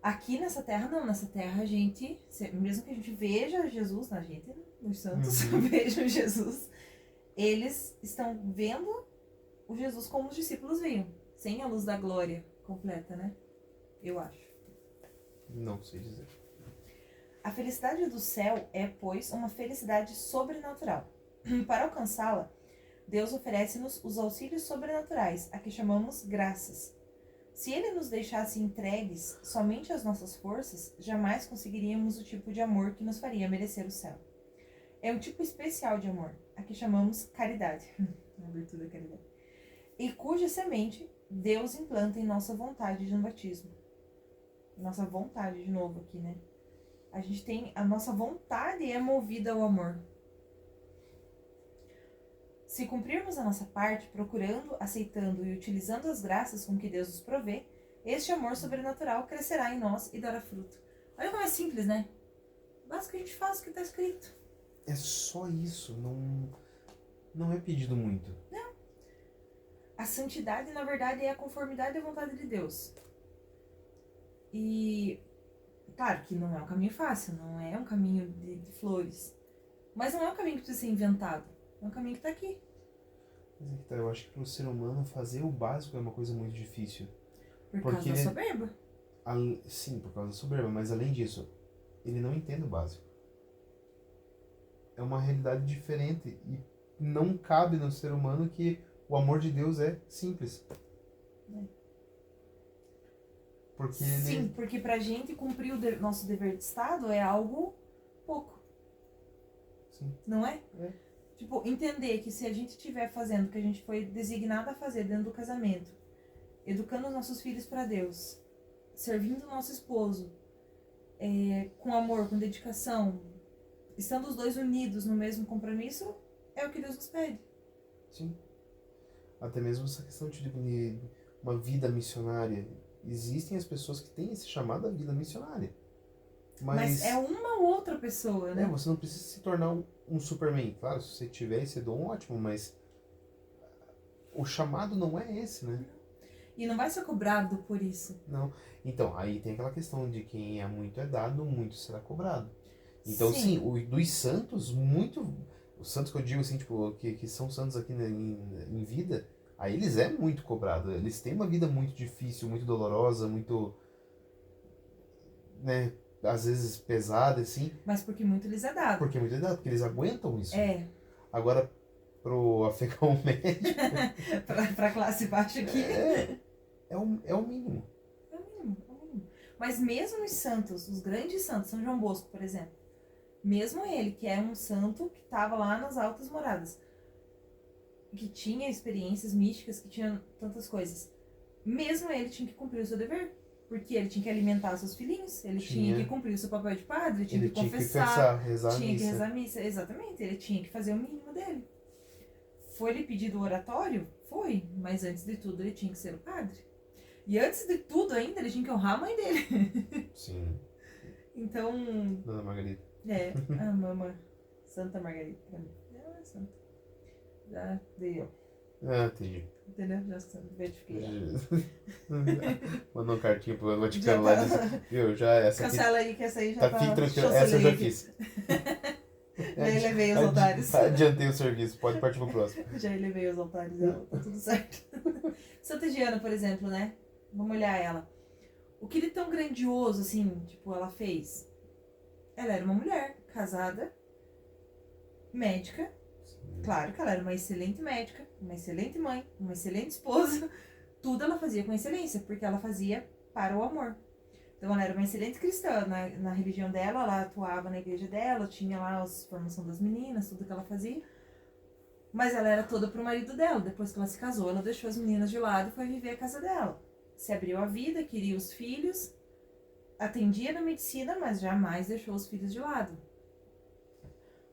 Aqui nessa terra, não. Nessa terra a gente, mesmo que a gente veja Jesus, na gente, os santos vejam Jesus, eles estão vendo o Jesus como os discípulos viam. Sem a luz da glória completa, né? Eu acho. Não sei dizer. A felicidade do céu é, pois, uma felicidade sobrenatural. Para alcançá-la, Deus oferece-nos os auxílios sobrenaturais, a que chamamos graças. Se ele nos deixasse entregues somente às nossas forças, jamais conseguiríamos o tipo de amor que nos faria merecer o céu. É um tipo especial de amor, a que chamamos caridade, a virtude da caridade, e cuja semente Deus implanta em nossa vontade no batismo. Nossa vontade, de novo aqui, né? A gente tem, a nossa vontade é movida ao amor. Se cumprirmos a nossa parte, procurando, aceitando e utilizando as graças com que Deus nos provê, este amor sobrenatural crescerá em nós e dará fruto. Olha como é simples, né? Basta que a gente faça o que está escrito. É só isso, não é pedido muito. Não. A santidade, na verdade, é a conformidade à vontade de Deus. E Claro que não é um caminho fácil, não é um caminho de flores. Mas não é um caminho que precisa ser inventado. É um caminho que tá aqui. Mas é que tá, eu acho que pro ser humano fazer o básico é uma coisa muito difícil. Por Porque causa da soberba. Sim, por causa da soberba, mas além disso, ele não entende o básico. É uma realidade diferente e não cabe no ser humano que o amor de Deus é simples. Porque Sim, porque pra gente cumprir o nosso dever de Estado é algo pouco. Sim. Não é? É. Tipo, entender que se a gente estiver fazendo o que a gente foi designado a fazer dentro do casamento, educando os nossos filhos para Deus, servindo o nosso esposo, com amor, com dedicação, estando os dois unidos no mesmo compromisso, é o que Deus nos pede. Sim. Até mesmo essa questão de uma vida missionária. Existem as pessoas que têm esse chamado a vida missionária. Mas é uma outra pessoa, né? Você não precisa se tornar um Superman. Claro, se você tiver esse dom, ótimo, mas o chamado não é esse, né? E não vai ser cobrado por isso. Não. Então, aí tem aquela questão de quem é muito é dado, muito será cobrado. Então, sim, dos santos, os santos que eu digo assim, tipo, que são santos aqui em vida, aí eles é muito cobrado. Eles têm uma vida muito difícil, muito dolorosa, muito, né, às vezes pesada, assim. Mas porque muito lhes é dado. Porque muito é dado, porque eles aguentam isso. É. Agora, pro afegão médio... pra classe baixa aqui. É o mínimo. É o mínimo, é o mínimo. Mas mesmo os santos, os grandes santos, São João Bosco, por exemplo, mesmo ele, que é um santo que estava lá nas altas moradas, que tinha experiências místicas, que tinha tantas coisas, mesmo ele tinha que cumprir o seu dever. Porque ele tinha que alimentar seus filhinhos, ele tinha que cumprir o seu papel de padre, ele tinha que confessar, tinha que rezar a missa. Exatamente, ele tinha que fazer o mínimo dele. Foi lhe pedido o oratório? Foi, mas antes de tudo ele tinha que ser o padre. E antes de tudo ainda, ele tinha que honrar a mãe dele. Sim. Então... Dona Margarida. A mamãe. Santa Margarida, pra mim. Ela é santa. Já deu. Entendi. Entendeu? Já verifiquei. Mandou uma cartinha pro Vaticano lá e disse, viu, já essa aqui... Cancela aí, que essa aí já tá fique tranquilo, essa eu já fiz. Já elevei os altares. Adiantei o serviço, pode partir pro próximo. Já elevei os altares dela, tá tudo certo. Santa Diana, por exemplo, né? Vamos olhar ela. O que de tão grandioso, assim, tipo, ela fez? Ela era uma mulher, casada, médica. Claro que ela era uma excelente médica, uma excelente mãe, uma excelente esposa. Tudo ela fazia com excelência, porque ela fazia para o amor. Então ela era uma excelente cristã na religião dela, ela atuava na igreja dela, tinha lá a formação das meninas, tudo que ela fazia. Mas ela era toda pro marido dela. Depois que ela se casou, ela deixou as meninas de lado e foi viver a casa dela. Se abriu a vida, queria os filhos, atendia na medicina, mas jamais deixou os filhos de lado.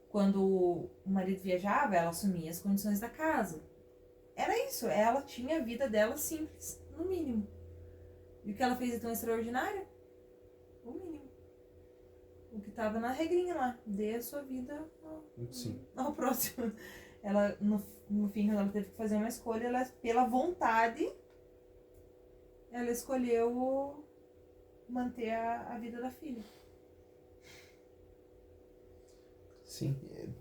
Quando o marido viajava, ela assumia as condições da casa. Era isso, ela tinha a vida dela simples, no mínimo. E o que ela fez de tão extraordinário? O mínimo. O que estava na regrinha lá. Dê a sua vida ao próximo. Ela, no fim, ela teve que fazer uma escolha, ela, pela vontade, ela escolheu manter a vida da filha. Sim,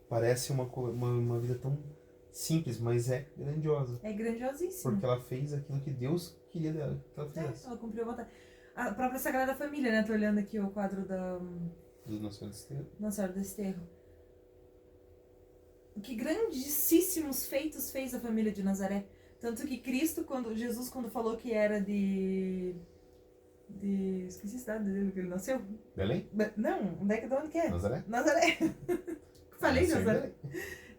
parece uma vida tão simples, mas é grandiosa. É grandiosíssima. Porque ela fez aquilo que Deus queria dela, que ela fizesse. Ela cumpriu a vontade. A própria Sagrada Família, né? Tô olhando aqui o quadro Do Nossa Senhora do Desterro. Nossa Senhora do Desterro. Que grandíssimos feitos fez a família de Nazaré. Tanto que Jesus, quando falou que era esqueci a cidade dele que ele nasceu. Belém? Não, onde que é? Nazaré? Nazaré. Falei Nazaré.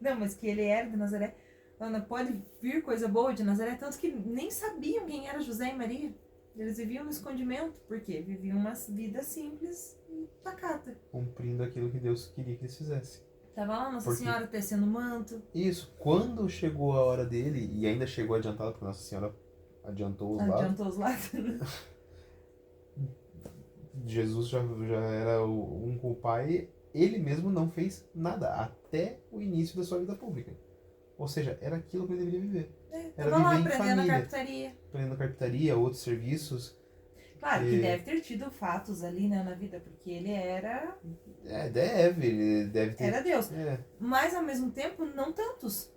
Não, mas que ele era de Nazaré. Não pode vir coisa boa de Nazaré. Tanto que nem sabiam quem era José e Maria. Eles viviam no escondimento. Por quê? Viviam uma vida simples e pacata. Cumprindo aquilo que Deus queria que eles fizessem. Tava lá Nossa Senhora tecendo o manto. Isso. Quando chegou a hora dele, e ainda chegou adiantado, porque Nossa Senhora adiantou os lados. Adiantou os lados. Jesus já era um com o Pai, ele mesmo não fez nada, até o início da sua vida pública. Ou seja, era aquilo que ele deveria viver. Era tava lá viver em aprendendo família. a carpintaria. Aprendendo carpintaria, outros serviços. Claro que deve ter tido fatos ali, né, na vida, porque ele era Ele deve ter. era Deus. É, Mas ao mesmo tempo, não tantos.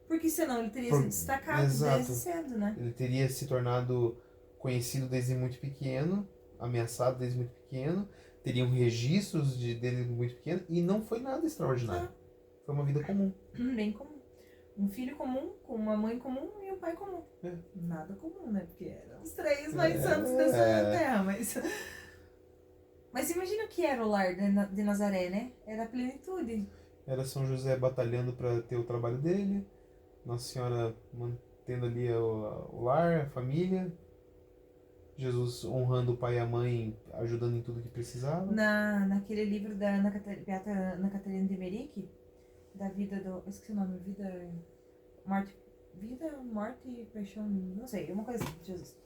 Porque senão ele teria se destacado desde exato. cedo, né? Ele teria se tornado conhecido desde muito pequeno, ameaçado desde muito pequeno, teriam registros dele muito pequeno, e não foi nada extraordinário. Não. Foi uma vida comum. Bem comum. Um filho comum, com uma mãe comum e um pai comum. É. Nada comum, né? Porque eram os três mais santos dessa terra, mas... Mas imagina o que era o lar de Nazaré, né? Era a plenitude. Era São José batalhando para ter o trabalho dele, Nossa Senhora mantendo ali o lar, a família, Jesus honrando o pai e a mãe, ajudando em tudo que precisava. Naquele livro da Ana Catarina de Merique, da vida do... Eu esqueci o nome. Morte e paixão... Não sei, uma coisa assim, Jesus.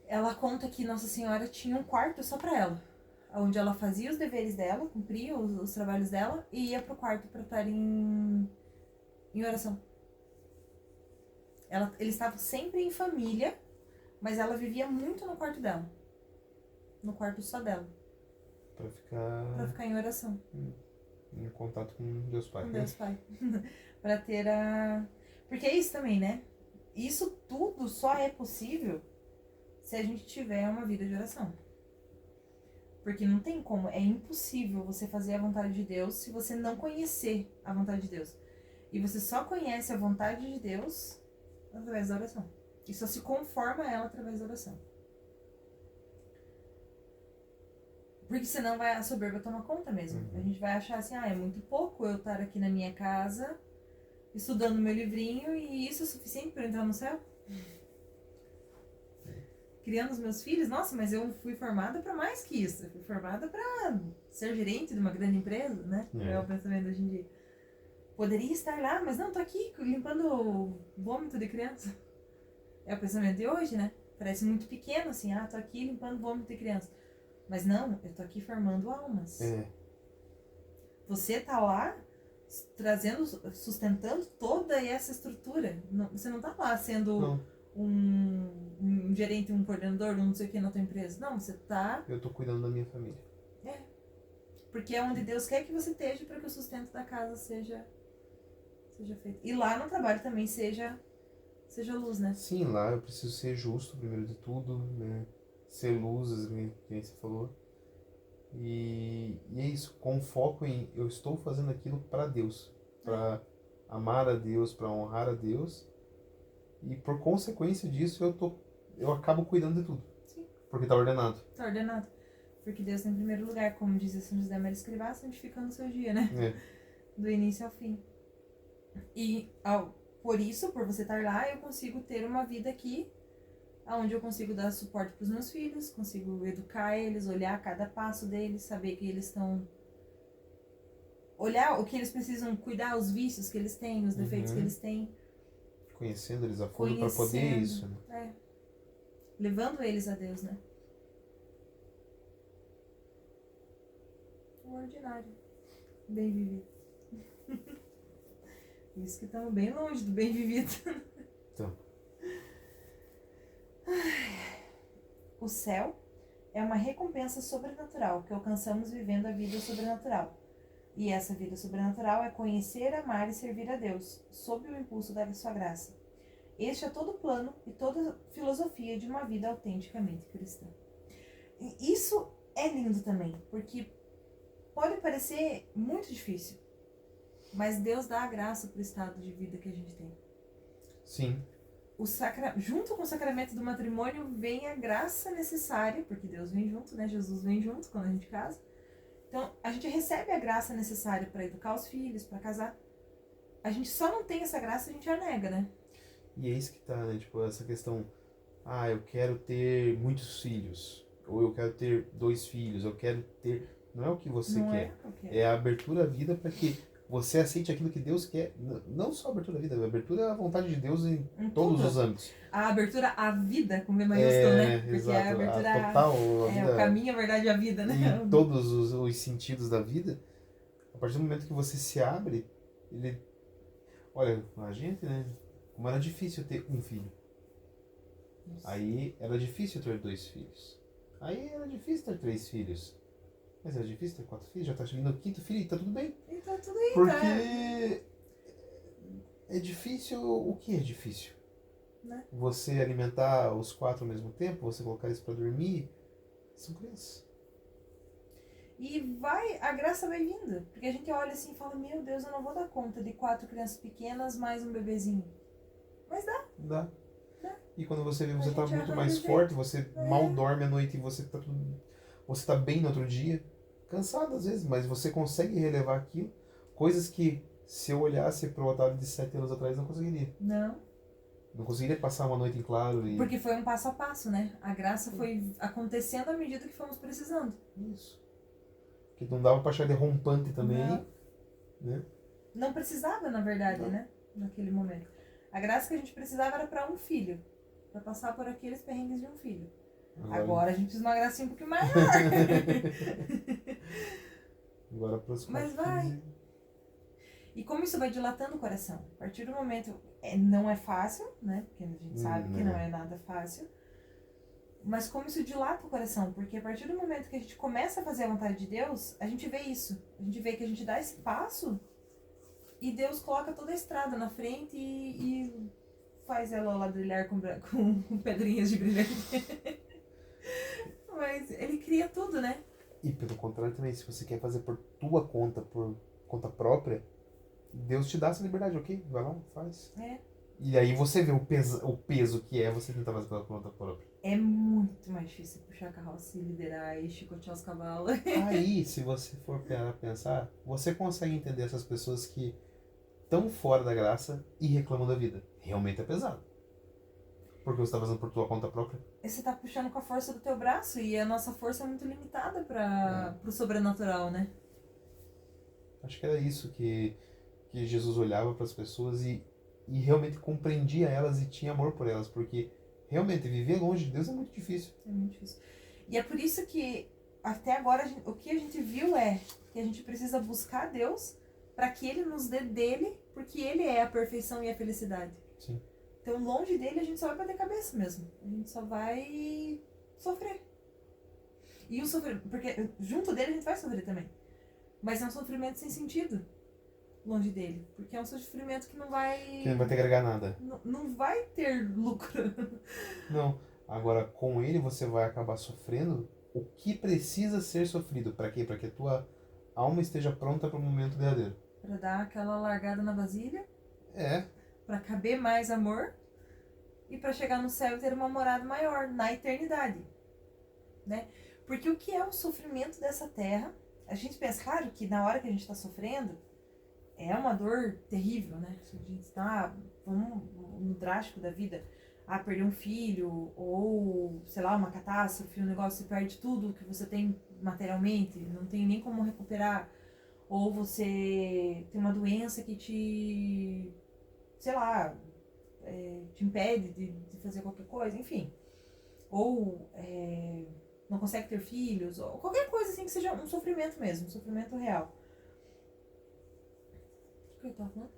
Ela conta que Nossa Senhora tinha um quarto só pra ela, onde ela fazia os deveres dela, cumpria os trabalhos dela e ia pro quarto pra estar em oração. Eles estavam sempre em família, mas ela vivia muito no quarto dela. No quarto só dela. Pra ficar em oração. Em contato com Deus Pai. Com Deus Pai. Pra ter a... Porque é isso também, né? Isso tudo só é possível se a gente tiver uma vida de oração. Porque não tem como, é impossível você fazer a vontade de Deus se você não conhecer a vontade de Deus. E você só conhece a vontade de Deus através da oração. E só se conforma a ela através da oração. Porque senão a soberba tomar conta mesmo. A gente vai achar assim, é muito pouco eu estar aqui na minha casa, estudando meu livrinho, e isso é suficiente para eu entrar no céu? Criando os meus filhos, nossa, mas eu fui formada para mais que isso. Eu fui formada para ser gerente de uma grande empresa, né? É o pensamento hoje em dia. Poderia estar lá, mas não, tô aqui limpando o vômito de criança. É o pensamento de hoje, né? Parece muito pequeno, assim, tô aqui limpando vômito de criança. Mas não, eu tô aqui formando almas. Você tá lá trazendo, sustentando toda essa estrutura. Não, você não tá lá sendo um gerente, um coordenador, um não sei o que na tua empresa. Não, você tá... Eu tô cuidando da minha família. Porque é onde Deus quer que você esteja para que o sustento da casa seja feito. E lá no trabalho também seja luz, né? Sim, lá eu preciso ser justo, primeiro de tudo, né? Ser luz, que você falou. E é isso, com foco em eu estou fazendo aquilo para Deus, para amar a Deus, para honrar a Deus. E por consequência disso eu acabo cuidando de tudo. Sim. Porque tá ordenado. Tá ordenado. Porque Deus está em primeiro lugar, como diz São José Maria Escrivá, santificando o seu dia, né? Do início ao fim. E por isso, por você estar lá, eu consigo ter uma vida aqui, onde eu consigo dar suporte para os meus filhos, consigo educar eles, olhar cada passo deles, saber que eles estão... Olhar o que eles precisam, cuidar os vícios que eles têm, os defeitos que eles têm. Conhecendo eles a fundo para poder isso, né? Levando eles a Deus, né? O ordinário. Bem vivido. Isso que estamos bem longe do bem vivido. Então. O céu é uma recompensa sobrenatural que alcançamos vivendo a vida sobrenatural. E essa vida sobrenatural é conhecer, amar e servir a Deus, sob o impulso da sua graça. Este é todo o plano e toda a filosofia de uma vida autenticamente cristã. E isso é lindo também, porque pode parecer muito difícil, mas Deus dá a graça para o estado de vida que a gente tem. Sim. Junto com o sacramento do matrimônio vem a graça necessária, porque Deus vem junto, né? Jesus vem junto quando a gente casa. Então, a gente recebe a graça necessária para educar os filhos, para casar. A gente só não tem essa graça, a gente a nega, né? E é isso que tá, né? Tipo, essa questão... eu quero ter muitos filhos. Ou eu quero ter 2 filhos. Eu quero ter... Não é o que você quer. É a abertura à vida para que você aceite aquilo que Deus quer. Não só a abertura à vida, a abertura à vontade de Deus em todos os âmbitos. A abertura à vida, com V maiúsculo, né? Porque exato, é a abertura total, a vida, o caminho, a verdade e a vida, né? Em todos os sentidos da vida. A partir do momento que você se abre, ele... Olha, a gente, né? Como era difícil ter um filho. Isso. Aí era difícil ter 2 filhos. Aí era difícil ter 3 filhos. Mas era difícil ter 4 filhos, já tá chegando o 5º filho e tá tudo bem. E tá tudo aí, Porque é difícil, o que é difícil? Né? Você alimentar os 4 ao mesmo tempo, você colocar eles pra dormir, são crianças. E a graça vai vindo. Porque a gente olha assim e fala, meu Deus, eu não vou dar conta de 4 crianças pequenas mais um bebezinho. Mas dá. Dá. Dá. E quando você vê, você A tá gente muito arranja mais jeito. forte, você mal dorme à noite e você tá tudo. Você tá bem no outro dia. Cansado às vezes, mas você consegue relevar aquilo. Coisas que se eu olhasse pro Otávio de 7 anos atrás não conseguiria. Não. Não conseguiria passar uma noite em claro e. Porque foi um passo a passo, né? A graça foi acontecendo à medida que fomos precisando. Isso. Que não dava pra achar de rompante também. Não. Né? Não precisava, na verdade, Não. né? Naquele momento. A graça que a gente precisava era pra um filho. Pra passar por aqueles perrengues de um filho. Agora a gente precisa de uma gracinha um pouquinho maior. Agora pros 4 Mas vai. filhos. E como isso vai dilatando o coração? A partir do momento. Não é fácil, né? Porque a gente sabe que não é nada fácil. Mas como isso dilata o coração? Porque a partir do momento que a gente começa a fazer a vontade de Deus, a gente vê isso. A gente vê que a gente dá esse passo e Deus coloca toda a estrada na frente e faz ela ladrilhar com pedrinhas de brilhante. Mas ele cria tudo, né? E pelo contrário também, se você quer fazer por tua conta, por conta própria, Deus te dá essa liberdade, ok? Vai lá, faz. É. E aí você vê o peso que é você tentar fazer pela conta própria. É muito mais difícil puxar a carroça e liderar e chicotear os cavalos. Aí, se você for parar a pensar, você consegue entender essas pessoas que estão fora da graça e reclamam da vida. Realmente é pesado. Porque você está fazendo por tua conta própria. Você tá puxando com a força do teu braço e a nossa força é muito limitada pro sobrenatural, né? Acho que era isso que Jesus olhava para as pessoas e realmente compreendia elas e tinha amor por elas. Porque realmente viver longe de Deus é muito difícil. É muito difícil. E é por isso que até agora o que a gente viu é que a gente precisa buscar Deus para que Ele nos dê dele, porque Ele é a perfeição e a felicidade. Sim. Então, longe dele, a gente só vai bater cabeça mesmo. A gente só vai sofrer. E o sofrimento, porque junto dele a gente vai sofrer também. Mas é um sofrimento sem sentido, longe dele. Porque é um sofrimento que não vai... Que não vai ter que agregar nada. Não vai ter lucro. Não. Agora, com ele, você vai acabar sofrendo o que precisa ser sofrido. Para quê? Para que a tua alma esteja pronta para o momento derradeiro. Pra dar aquela largada na vasilha. É. Pra caber mais amor. E pra chegar no céu e ter uma morada maior, na eternidade. Né? Porque o que é o sofrimento dessa terra? A gente pensa, claro, que na hora que a gente tá sofrendo, é uma dor terrível, né? A gente tá, vamos no drástico da vida, perder um filho, ou, sei lá, uma catástrofe, um negócio, você perde tudo que você tem materialmente, não tem nem como recuperar, ou você tem uma doença que te, sei lá, te impede de fazer qualquer coisa, enfim. Ou não consegue ter filhos, ou qualquer coisa assim que seja um sofrimento mesmo, um sofrimento real. O que eu tava falando?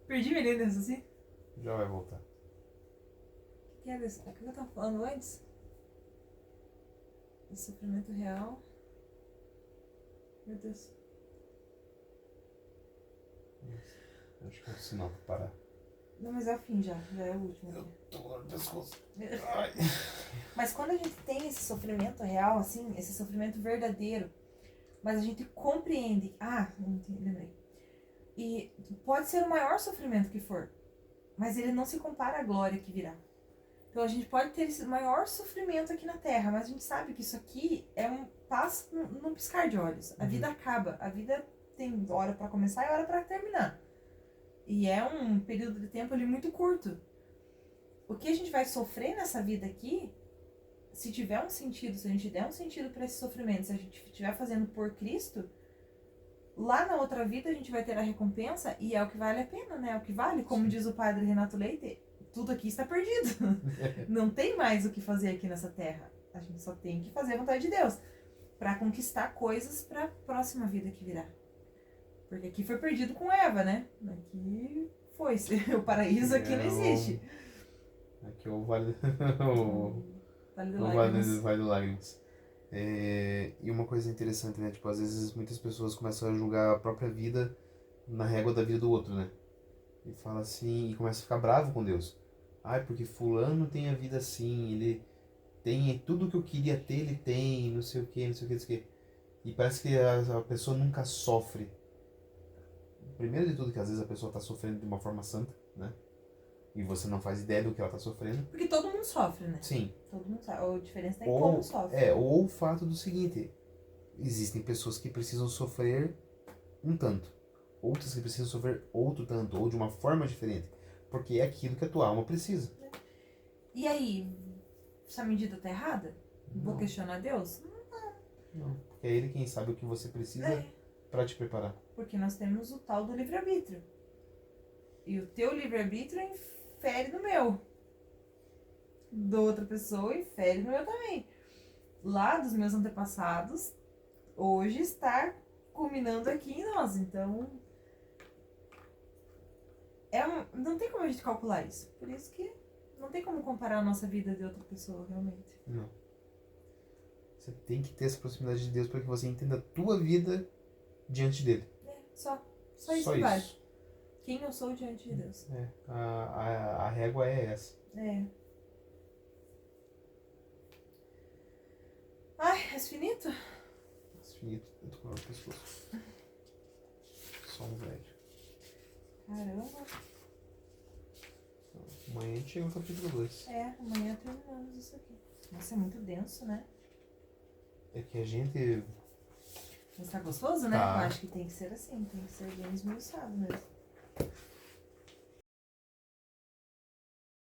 Perdi minha linha dessa assim? Já vai voltar. O que era isso? O que eu tava falando antes? Esse sofrimento real. Meu Deus. Acho que é um sinal para parar. Não, mas é o fim já é o último. Eu tô no pescoço. Ai. Mas quando a gente tem esse sofrimento real, assim, esse sofrimento verdadeiro, mas a gente compreende. Lembrei. E pode ser o maior sofrimento que for, mas ele não se compara à glória que virá. Então a gente pode ter esse maior sofrimento aqui na Terra, mas a gente sabe que isso aqui é um passo num piscar de olhos. A vida acaba, a vida tem hora para começar e hora para terminar. E é um período de tempo ali muito curto. O que a gente vai sofrer nessa vida aqui, se tiver um sentido, se a gente der um sentido para esse sofrimento, se a gente estiver fazendo por Cristo, lá na outra vida a gente vai ter a recompensa e é o que vale a pena, né? É o que vale. Como diz o padre Renato Leite, tudo aqui está perdido. Não tem mais o que fazer aqui nessa terra. A gente só tem que fazer a vontade de Deus para conquistar coisas para a próxima vida que virá. Porque aqui foi perdido com Eva, né? Aqui foi. O paraíso aqui não existe. Aqui é o Vale, Vale do o Lágrimas. Vale do Lágrimas. E uma coisa interessante, né? Tipo, às vezes muitas pessoas começam a julgar a própria vida na régua da vida do outro, né? E fala assim, e começa a ficar bravo com Deus. Ai, porque fulano tem a vida assim, ele tem tudo que eu queria ter, ele tem, não sei o que, não sei o que, não sei o que. E parece que a pessoa nunca sofre. Primeiro de tudo que às vezes a pessoa tá sofrendo de uma forma santa, né? E você não faz ideia do que ela tá sofrendo. Porque todo mundo sofre, né? Sim. Todo mundo sofre. A diferença é em como sofre. Ou o fato do seguinte, existem pessoas que precisam sofrer um tanto. Outras que precisam sofrer outro tanto, ou de uma forma diferente. Porque é aquilo que a tua alma precisa. E aí, essa medida tá errada? Vou Não. questionar Deus? Não. Porque é ele quem sabe o que você precisa É. pra te preparar. Porque nós temos o tal do livre-arbítrio. E o teu livre-arbítrio infere no meu. Da outra pessoa infere no meu também. Lá dos meus antepassados, hoje está culminando aqui em nós. Então, não tem como a gente calcular isso. Por isso que não tem como comparar a nossa vida de outra pessoa, realmente. Não. Você tem que ter essa proximidade de Deus para que você entenda a tua vida diante dele. Só isso que vale. Quem eu sou diante de Deus. A régua é essa. Ai, é finito? Finito, eu tô com o pescoço. Só um velho. Caramba. Amanhã a gente chega no capítulo 2. Amanhã terminamos isso aqui. Nossa, é muito denso, né? É que a gente... Mas tá gostoso, né? Tá. Eu acho que tem que ser assim, tem que ser bem esmiuçado mesmo.